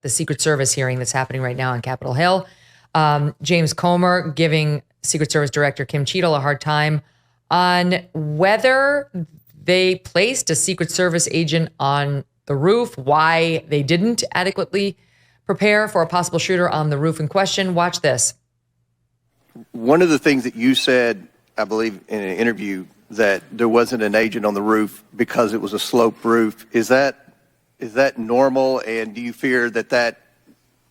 the Secret Service hearing that's happening right now on Capitol Hill. James Comer giving Secret Service Director Kim Cheatle a hard time on whether they placed a Secret Service agent on the roof, why they didn't adequately prepare for a possible shooter on the roof in question. Watch this. One of the things that you said, I believe in an interview, that there wasn't an agent on the roof because it was a sloped roof. Is that normal? And do you fear that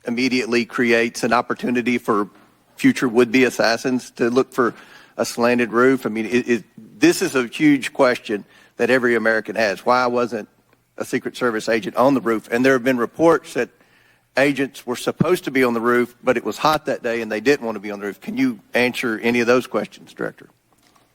immediately creates an opportunity for future would-be assassins to look for a slanted roof? I mean, this is a huge question that every American has. Why wasn't a Secret Service agent on the roof? And there have been reports that agents were supposed to be on the roof, but it was hot that day and they didn't want to be on the roof. Can you answer any of those questions, Director?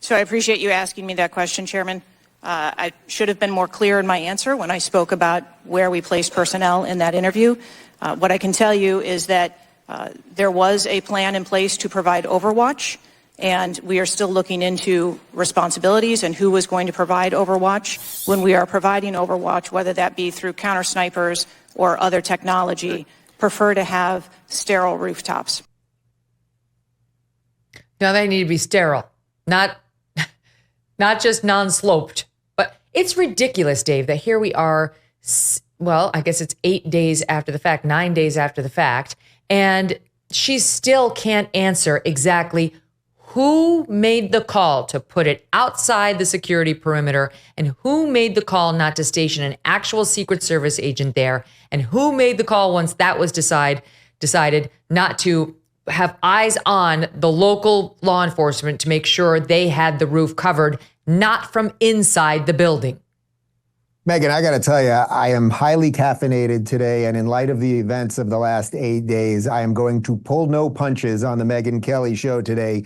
So I appreciate you asking me that question, Chairman. I should have been more clear in my answer when I spoke about where we placed personnel in that interview. What I can tell you is that there was a plan in place to provide overwatch, and we are still looking into responsibilities and who was going to provide overwatch. When we are providing overwatch, whether that be through counter snipers or other technology, prefer to have sterile rooftops. Now they need to be sterile, not just non-sloped. But it's ridiculous, Dave, that here we are, well, I guess it's 8 days after the fact, 9 days after the fact, and she still can't answer exactly who made the call to put it outside the security perimeter and who made the call not to station an actual Secret Service agent there and who made the call once that was decided not to have eyes on the local law enforcement to make sure they had the roof covered, not from inside the building. Megyn, I got to tell you, I am highly caffeinated today, and in light of the events of the last 8 days, I am going to pull no punches on the Megyn Kelly Show today.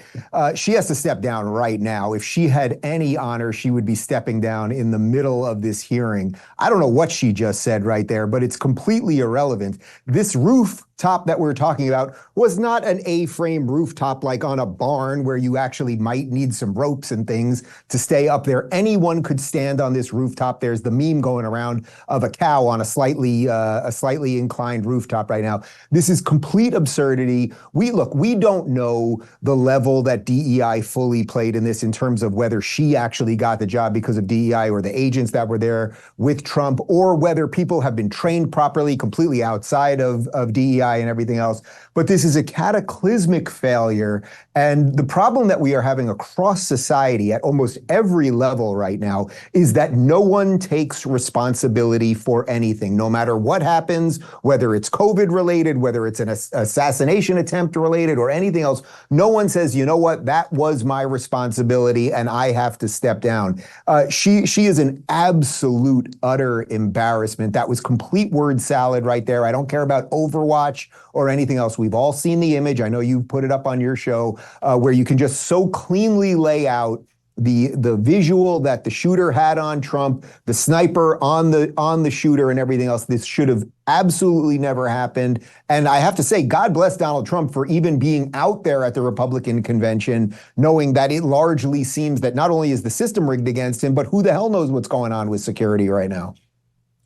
She has to step down right now. If she had any honor, she would be stepping down in the middle of this hearing. I don't know what she just said right there, but it's completely irrelevant. This rooftop that we're talking about was not an A-frame rooftop like on a barn where you actually might need some ropes and things to stay up there. Anyone could stand on this rooftop. There's the meme going around of a cow on a slightly inclined rooftop right now. This is complete absurdity. We don't know the level that DEI fully played in this in terms of whether she actually got the job because of DEI or the agents that were there with Trump, or whether people have been trained properly completely outside of DEI and everything else. But this is a cataclysmic failure. And the problem that we are having across society at almost every level right now is that no one takes responsibility for anything, no matter what happens, whether it's COVID related, whether it's an assassination attempt related or anything else. No one says, you know what, that was my responsibility and I have to step down. She is an absolute, utter embarrassment. That was complete word salad right there. I don't care about Overwatch or anything else. We've all seen the image. I know you put it up on your show where you can just so cleanly lay out the visual that the shooter had on Trump, the sniper on the shooter and everything else. This should have absolutely never happened. And I have to say, God bless Donald Trump for even being out there at the Republican convention, knowing that it largely seems that not only is the system rigged against him, but who the hell knows what's going on with security right now.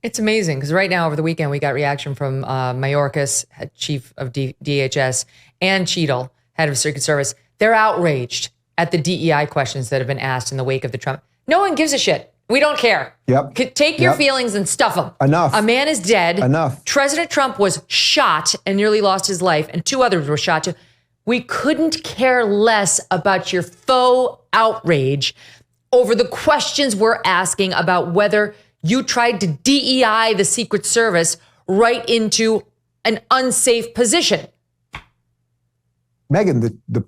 It's amazing because right now over the weekend, we got reaction from Mayorkas, chief of DHS, and Cheatle, head of Secret Service. They're outraged at the DEI questions that have been asked in the wake of the Trump. No one gives a shit. We don't care. Yep. Take your feelings and stuff them. Enough. A man is dead. Enough. President Trump was shot and nearly lost his life, and 2 others were shot too. We couldn't care less about your faux outrage over the questions we're asking about whether you tried to DEI the Secret Service right into an unsafe position. Megyn, the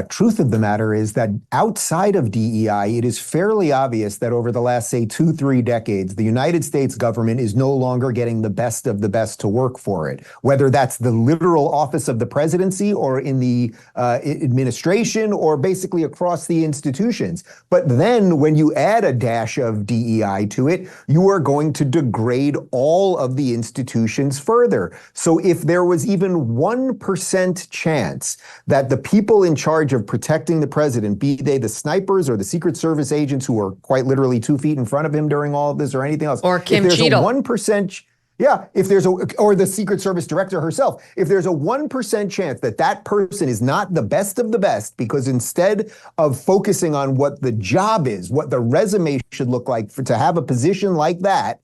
truth of the matter is that outside of DEI, it is fairly obvious that over the last, say, 2-3 decades, the United States government is no longer getting the best of the best to work for it, whether that's the literal office of the presidency or in the administration or basically across the institutions. But then when you add a dash of DEI to it, you are going to degrade all of the institutions further. So if there was even 1% chance that the people in charge of protecting the president, be they the snipers or the Secret Service agents who are quite literally 2 feet in front of him during all of this or anything else. Or Kim Cheatle. If there's a 1%, Yeah, if there's or the Secret Service director herself, if there's a 1% chance that that person is not the best of the best, because instead of focusing on what the job is, what the resume should look like to have a position like that,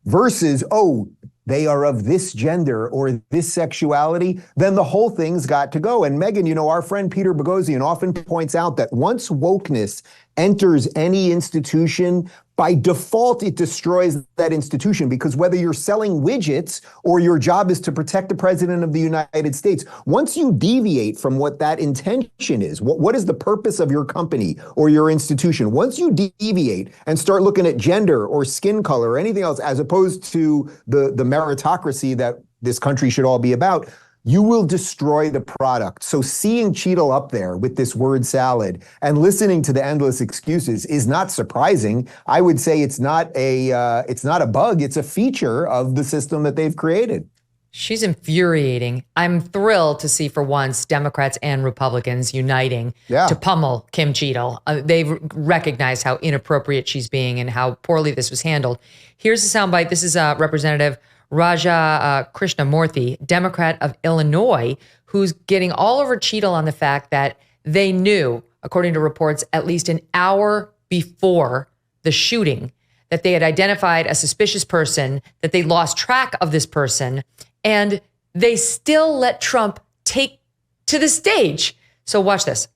versus, oh, they are of this gender or this sexuality, then the whole thing's got to go. And Megyn, you know, our friend Peter Boghossian often points out that once wokeness enters any institution, by default, it destroys that institution, because whether you're selling widgets or your job is to protect the president of the United States, once you deviate from what that intention is, what is the purpose of your company or your institution? Once you deviate and start looking at gender or skin color or anything else, as opposed to the meritocracy that this country should all be about, you will destroy the product. So seeing Cheatle up there with this word salad and listening to the endless excuses is not surprising. I would say it's not a bug, it's a feature of the system that they've created. She's infuriating. I'm thrilled to see for once Democrats and Republicans uniting to pummel Kim Cheatle. They've recognized how inappropriate she's being and how poorly this was handled. Here's a soundbite. This is Representative Raja Krishnamurthy, Democrat of Illinois, who's getting all over Cheatle on the fact that they knew, according to reports, at least an hour before the shooting, that they had identified a suspicious person, that they lost track of this person, and they still let Trump take to the stage. So watch this.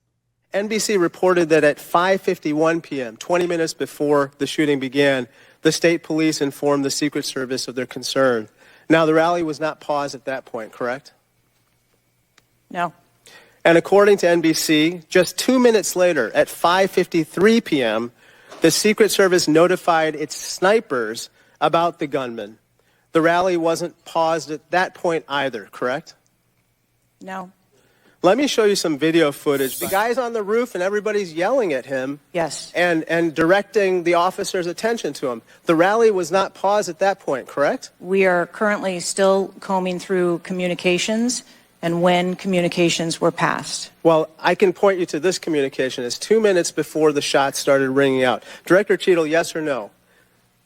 NBC reported that at 5:51 p.m., 20 minutes before the shooting began, the state police informed the Secret Service of their concern. Now, the rally was not paused at that point, correct? No. And according to NBC, just 2 minutes later, at 5:53 p.m., the Secret Service notified its snipers about the gunman. The rally wasn't paused at that point either, correct? No. Let me show you some video footage. The guy's on the roof and everybody's yelling at him. Yes. And directing the officers' attention to him. The rally was not paused at that point, correct? We are currently still combing through communications and when communications were passed. Well, I can point you to this communication. It's 2 minutes before the shots started ringing out. Director Cheatle, yes or no?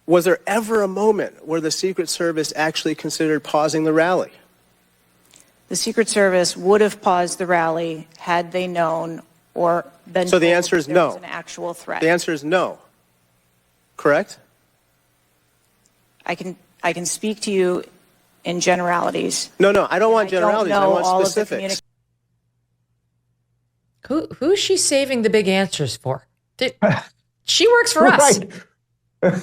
Was there ever a moment where the Secret Service actually considered pausing the rally? The Secret Service would have paused the rally had they known or been So the told answer is there no. was an actual threat. The answer is no. Correct? I can speak to you in generalities. No, I don't want generalities. I want specifics. Who's she saving the big answers for? She works for us. Right.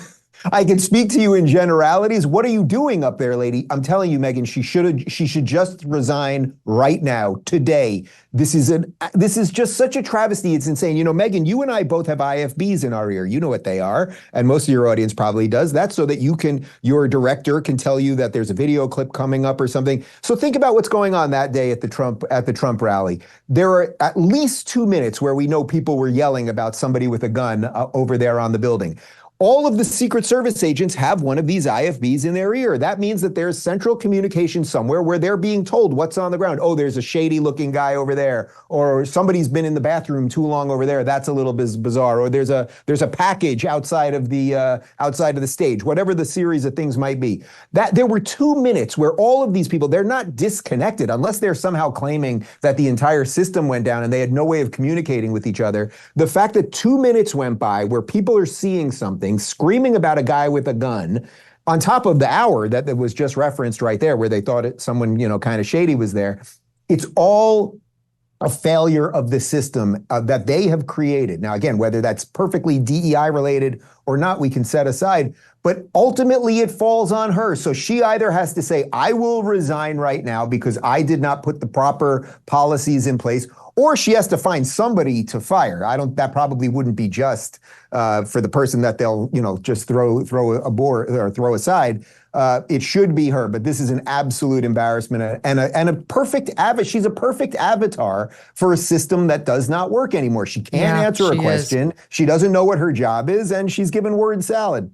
I can speak to you in generalities. What are you doing up there, lady? I'm telling you, Megyn, she should just resign right now, today. This is just such a travesty. It's insane. You know, Megyn, you and I both have IFBs in our ear. You know what they are, and most of your audience probably does. That's so that your director can tell you that there's a video clip coming up or something. So think about what's going on that day at the Trump rally. There are at least 2 minutes where we know people were yelling about somebody with a gun over there on the building. All of the Secret Service agents have one of these IFBs in their ear. That means that there's central communication somewhere where they're being told what's on the ground. Oh, there's a shady looking guy over there, or somebody's been in the bathroom too long over there. That's a little bizarre. Or there's a package outside of the stage, whatever the series of things might be. That there were 2 minutes where all of these people, they're not disconnected unless they're somehow claiming that the entire system went down and they had no way of communicating with each other. The fact that 2 minutes went by where people are seeing something, screaming about a guy with a gun, on top of the hour that was just referenced right there, where they thought someone, kind of shady was there. It's all a failure of the system that they have created. Now, again, whether that's perfectly DEI related or not, we can set aside, but ultimately it falls on her. So she either has to say, I will resign right now because I did not put the proper policies in place, or she has to find somebody to fire. That probably wouldn't be just for the person that they'll, just throw aside. It should be her, but this is an absolute embarrassment and a perfect she's a perfect avatar for a system that does not work anymore. She can't answer a question. She doesn't know what her job is, and she's given word salad.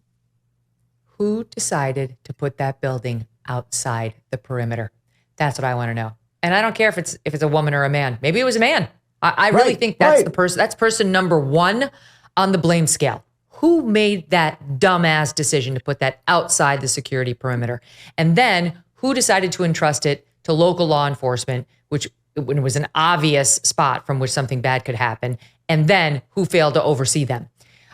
Who decided to put that building outside the perimeter? That's what I want to know. And I don't care if it's a woman or a man. Maybe it was a man. I really think that's the person. That's person number one on the blame scale. Who made that dumbass decision to put that outside the security perimeter? And then who decided to entrust it to local law enforcement, which when it was an obvious spot from which something bad could happen? And then who failed to oversee them?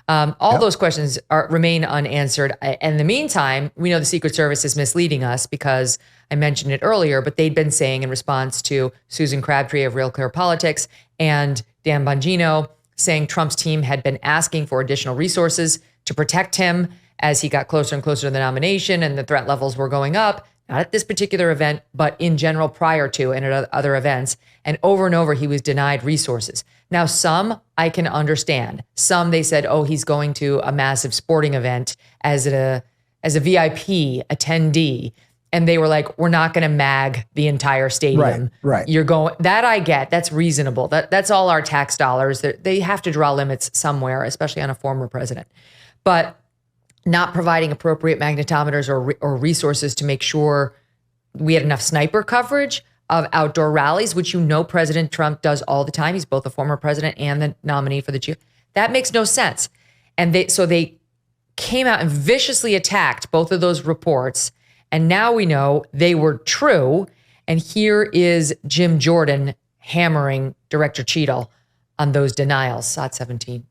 All those questions remain unanswered. In the meantime, we know the Secret Service is misleading us because I mentioned it earlier, but they'd been saying in response to Susan Crabtree of Real Clear Politics and Dan Bongino saying Trump's team had been asking for additional resources to protect him as he got closer and closer to the nomination and the threat levels were going up, not at this particular event, but in general prior to and at other events. And over he was denied resources. Now, some I can understand. Some they said, oh, he's going to a massive sporting event as a VIP attendee. And they were like, we're not going to mag the entire stadium. Right. You're going, that I get, that's reasonable. That's all our tax dollars. They have to draw limits somewhere, especially on a former president. But not providing appropriate magnetometers or resources to make sure we had enough sniper coverage of outdoor rallies, which President Trump does all the time. He's both a former president and the nominee for the GOP. That makes no sense. And they came out and viciously attacked both of those reports. And now we know they were true. And here is Jim Jordan hammering Director Cheatle on those denials. SOT 17.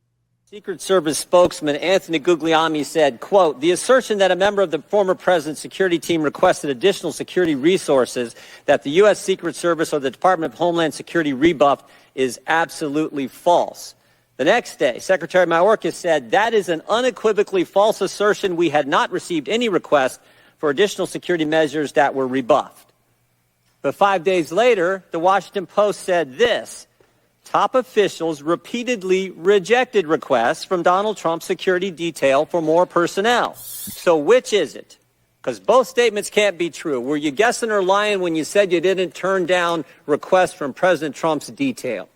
Secret Service spokesman Anthony Guglielmi said, quote, the assertion that a member of the former president's security team requested additional security resources that the U.S. Secret Service or the Department of Homeland Security rebuffed is absolutely false. The next day, Secretary Mayorkas said that is an unequivocally false assertion. We had not received any request for additional security measures that were rebuffed. But 5 days later, the Washington Post said this. Top officials repeatedly rejected requests from Donald Trump's security detail for more personnel. So which is it? Because both statements can't be true. Were you guessing or lying when you said you didn't turn down requests from President Trump's detail?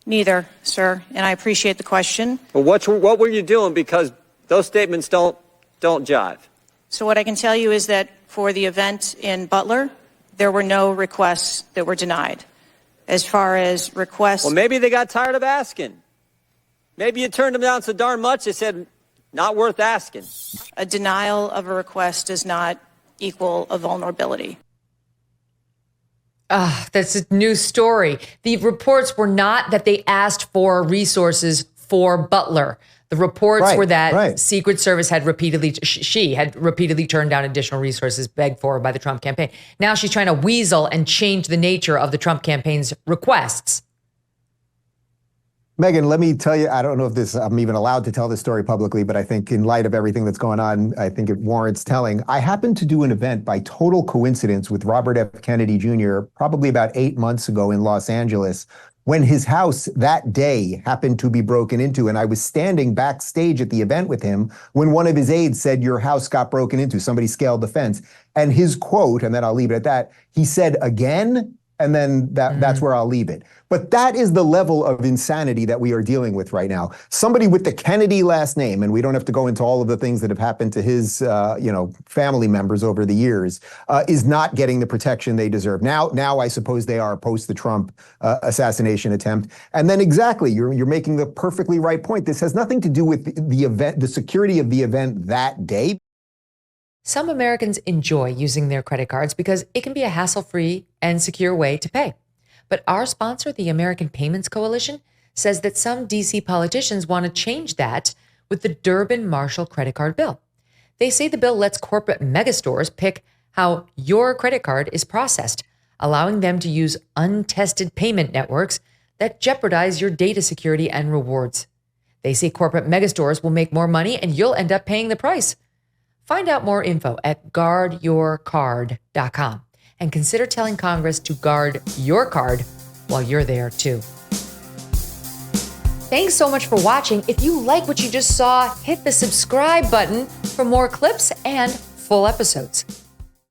Neither, sir, and I appreciate the question. Well, what were you doing? Because those statements don't jive. So what I can tell you is that for the event in Butler, there were no requests that were denied. As far as requests... Well, maybe they got tired of asking. Maybe you turned them down so darn much, they said, not worth asking. A denial of a request does not equal a vulnerability. That's a new story. The reports were not that they asked for resources for Butler. The reports were that Secret Service had she had repeatedly turned down additional resources begged for by the Trump campaign. Now she's trying to weasel and change the nature of the Trump campaign's requests. Megyn, let me tell you, I don't know if I'm even allowed to tell this story publicly, but I think in light of everything that's going on, I think it warrants telling. I happened to do an event by total coincidence with Robert F. Kennedy Jr. probably about 8 months ago in Los Angeles, when his house that day happened to be broken into. And I was standing backstage at the event with him when one of his aides said, your house got broken into. Somebody scaled the fence. And his quote, and then I'll leave it at that, he said, again? And then that's where I'll leave it. But that is the level of insanity that we are dealing with right now. Somebody with the Kennedy last name, and we don't have to go into all of the things that have happened to his, family members over the years, is not getting the protection they deserve. Now I suppose they are post the Trump assassination attempt. And then exactly, you're making the perfectly right point. This has nothing to do with the event, the security of the event that day. Some Americans enjoy using their credit cards because it can be a hassle-free and secure way to pay. But our sponsor, the American Payments Coalition, says that some DC politicians want to change that with the Durbin-Marshall credit card bill. They say the bill lets corporate megastores pick how your credit card is processed, allowing them to use untested payment networks that jeopardize your data security and rewards. They say corporate megastores will make more money and you'll end up paying the price. Find out more info at guardyourcard.com and consider telling Congress to guard your card while you're there too. Thanks so much for watching. If you like what you just saw, hit the subscribe button for more clips and full episodes.